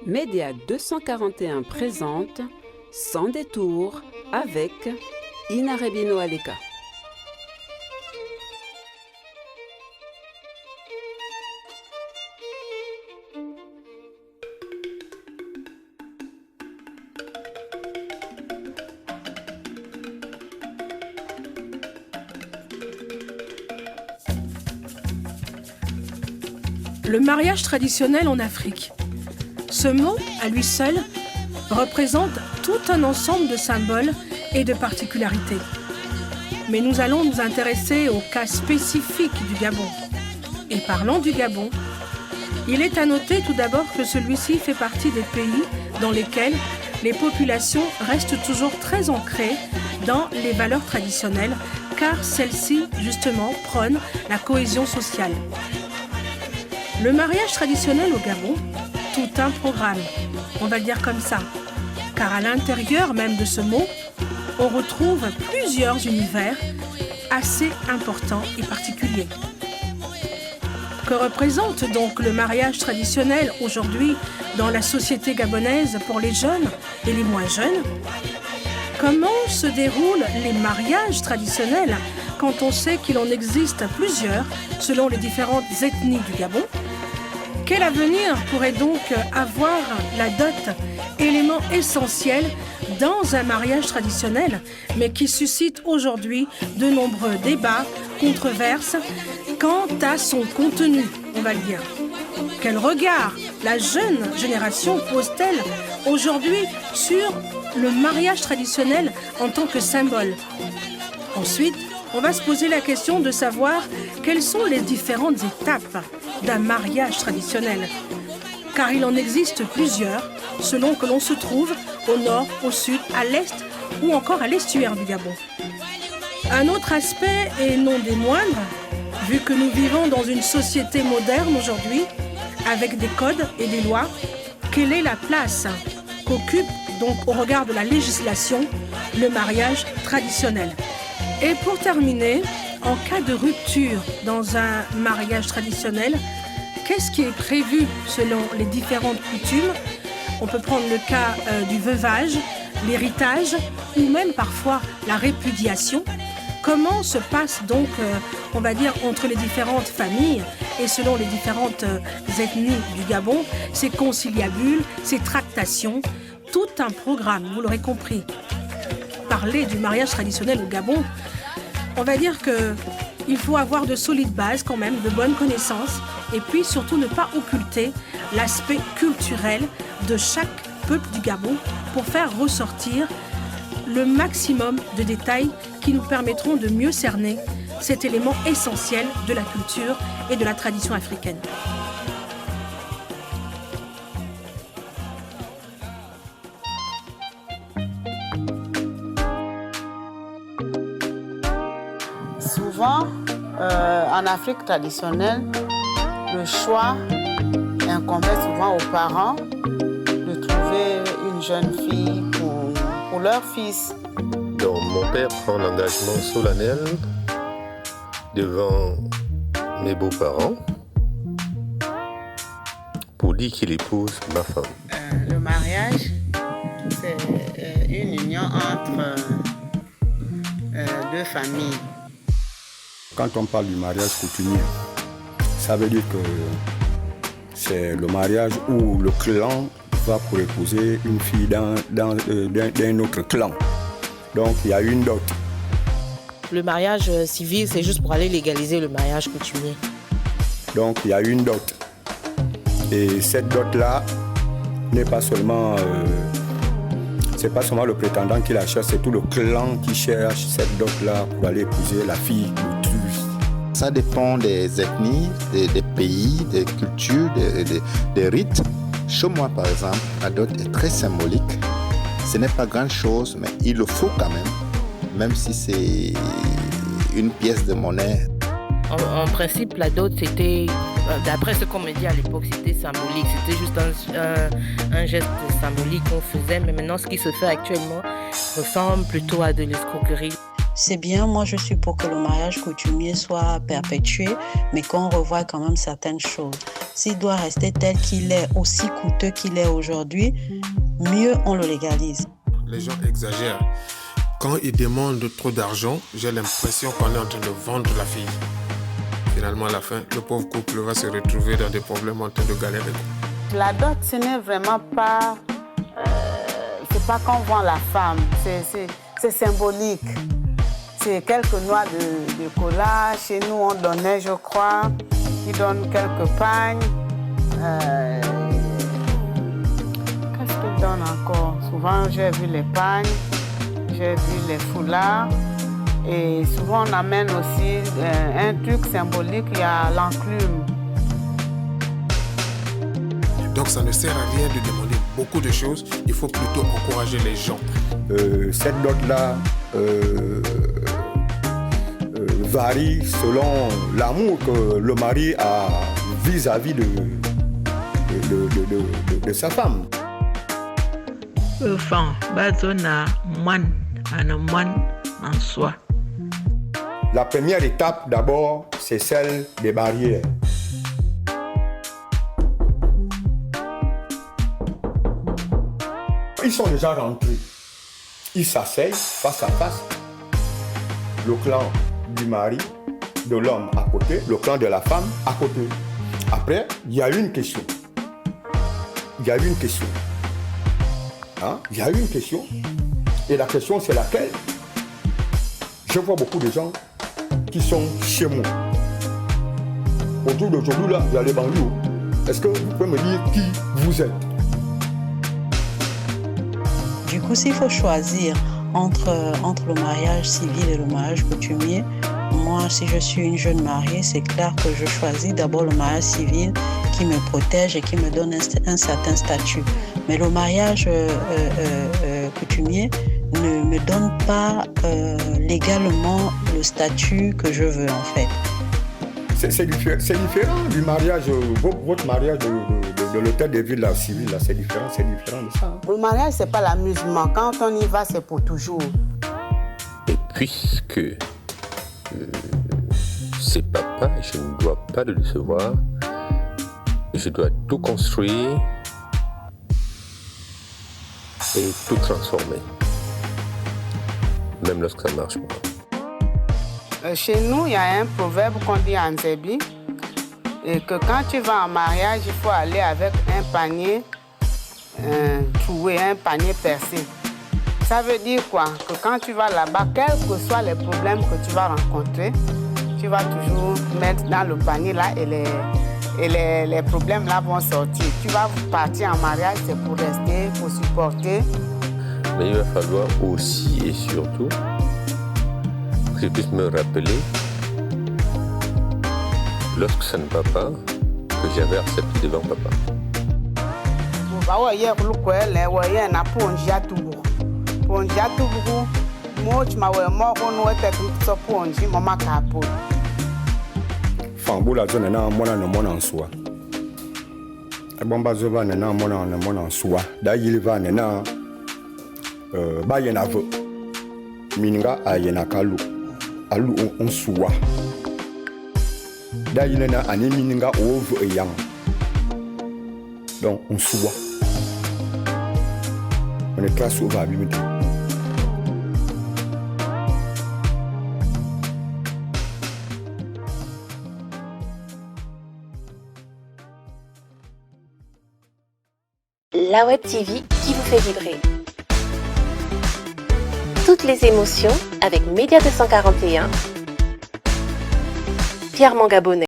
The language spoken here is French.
Média 241 présente Sans détour avec Ina Rebino Aleka. Le mariage traditionnel en Afrique. Ce mot, à lui seul, représente tout un ensemble de symboles et de particularités. Mais nous allons nous intéresser au cas spécifique du Gabon. Et parlant du Gabon, il est à noter tout d'abord que celui-ci fait partie des pays dans lesquels les populations restent toujours très ancrées dans les valeurs traditionnelles, car celles-ci, justement, prônent la cohésion sociale. Le mariage traditionnel au Gabon, tout un programme, on va le dire comme ça, car à l'intérieur même de ce mot, on retrouve plusieurs univers assez importants et particuliers. Que représente donc le mariage traditionnel aujourd'hui dans la société gabonaise pour les jeunes et les moins jeunes? Comment se déroulent les mariages traditionnels quand on sait qu'il en existe plusieurs selon les différentes ethnies du Gabon? Quel avenir pourrait donc avoir la dot, élément essentiel dans un mariage traditionnel, mais qui suscite aujourd'hui de nombreux débats, controverses, quant à son contenu, on va le dire. Quel regard la jeune génération pose-t-elle aujourd'hui sur le mariage traditionnel en tant que symbole? Ensuite, on va se poser la question de savoir quelles sont les différentes étapes d'un mariage traditionnel. Car il en existe plusieurs, selon que l'on se trouve au nord, au sud, à l'est ou encore à l'estuaire du Gabon. Un autre aspect, et non des moindres, vu que nous vivons dans une société moderne aujourd'hui, avec des codes et des lois, quelle est la place qu'occupe donc au regard de la législation le mariage traditionnel? Et pour terminer, en cas de rupture dans un mariage traditionnel, qu'est-ce qui est prévu selon les différentes coutumes? On peut prendre le cas du veuvage, l'héritage ou même parfois la répudiation. Comment se passe donc, on va dire, entre les différentes familles et selon les différentes ethnies du Gabon, ces conciliabules, ces tractations, tout un programme, vous l'aurez compris. Parler du mariage traditionnel au Gabon, on va dire qu'il faut avoir de solides bases quand même, de bonnes connaissances et puis surtout ne pas occulter l'aspect culturel de chaque peuple du Gabon pour faire ressortir le maximum de détails qui nous permettront de mieux cerner cet élément essentiel de la culture et de la tradition africaine. Souvent, en Afrique traditionnelle, le choix incombait souvent aux parents de trouver une jeune fille pour leur fils. Donc mon père prend l'engagement solennel devant mes beaux-parents pour dire qu'il épouse ma femme. Le mariage, c'est une union entre deux familles. Quand on parle du mariage coutumier, ça veut dire que c'est le mariage où le clan va pour épouser une fille d'un autre clan. Donc il y a une dot. Le mariage civil, c'est juste pour aller légaliser le mariage coutumier. Donc il y a une dot. Et cette dot-là n'est pas seulement... c'est pas seulement le prétendant qui la cherche, c'est tout le clan qui cherche cette dot-là pour aller épouser la fille d'autrui. Ça dépend des ethnies, des pays, des cultures, des rites. Chez moi, par exemple, la dot est très symbolique. Ce n'est pas grand-chose, mais il le faut quand même si c'est une pièce de monnaie. En principe, la dot, c'était, d'après ce qu'on me dit à l'époque, c'était symbolique. C'était juste un geste symbolique qu'on faisait. Mais maintenant, ce qui se fait actuellement ressemble plutôt à de l'escroquerie. C'est bien, moi je suis pour que le mariage coutumier soit perpétué, mais qu'on revoie quand même certaines choses. s'il doit rester tel qu'il est, aussi coûteux qu'il est aujourd'hui, mieux on le légalise. Les gens exagèrent. Quand ils demandent trop d'argent, j'ai l'impression qu'on est en train de vendre la fille. Finalement, à la fin, le pauvre couple va se retrouver dans des problèmes en train de galérer. La dot, ce n'est vraiment pas... c'est pas qu'on vend la femme, c'est symbolique. C'est quelques noix de cola. Chez nous, on donnait, je crois, ils donnent quelques pagnes. Qu'est-ce qu'ils donnent encore? Souvent, j'ai vu les pagnes, j'ai vu les foulards. Et souvent, on amène aussi un truc symbolique, il y a l'enclume. Donc, ça ne sert à rien de demander beaucoup de choses. Il faut plutôt encourager les gens. Cette dot-là varie selon l'amour que le mari a vis-à-vis de sa femme. Enfin, bazona moine en soi. La première étape, d'abord, c'est celle des barrières. Ils sont déjà rentrés. Ils s'asseyent face à face. Le clan du mari, de l'homme à côté, le clan de la femme à côté. Après, il y a une question. Il y a une question. Il y a une question. Et la question, c'est laquelle? Je vois beaucoup de gens qui sont chez moi. Autour d'aujourd'hui, là, il y a les banlieues. Est-ce que vous pouvez me dire qui vous êtes? Du coup, s'il faut choisir entre le mariage civil et le mariage coutumier, moi, si je suis une jeune mariée, c'est clair que je choisis d'abord le mariage civil qui me protège et qui me donne un certain statut. Mais le mariage coutumier ne me donne pas légalement le statut que je veux, en fait. C'est différent du mariage, votre mariage de l'hôtel de ville civil, c'est différent de ça. Le mariage, c'est pas l'amusement. Quand on y va, c'est pour toujours. Et puisque c'est papa, je ne dois pas le décevoir, je dois tout construire et tout transformer, même lorsque ça marche pas. Chez nous, il y a un proverbe qu'on dit en Zébi, et que quand tu vas en mariage, il faut aller avec un panier troué, un panier percé. Ça veut dire quoi? Que quand tu vas là-bas, quels que soient les problèmes que tu vas rencontrer, tu vas toujours mettre dans le panier là et les problèmes là vont sortir. Tu vas partir en mariage, c'est pour rester, pour supporter. Mais il va falloir aussi et surtout que je puisse me rappeler, lorsque ça ne va pas, que j'avais accepté devant papa. Famboula zone na mona en soi. Bomba zova na mona en soi. Da yilva na ba yena vo. Mininga ayena kalu. Alu on soi. Da yina ani mininga ovo eyang. Donc on soi. On est très souvent abîmé. La Web TV qui vous fait vibrer. Toutes les émotions avec Média 241, fièrement gabonais.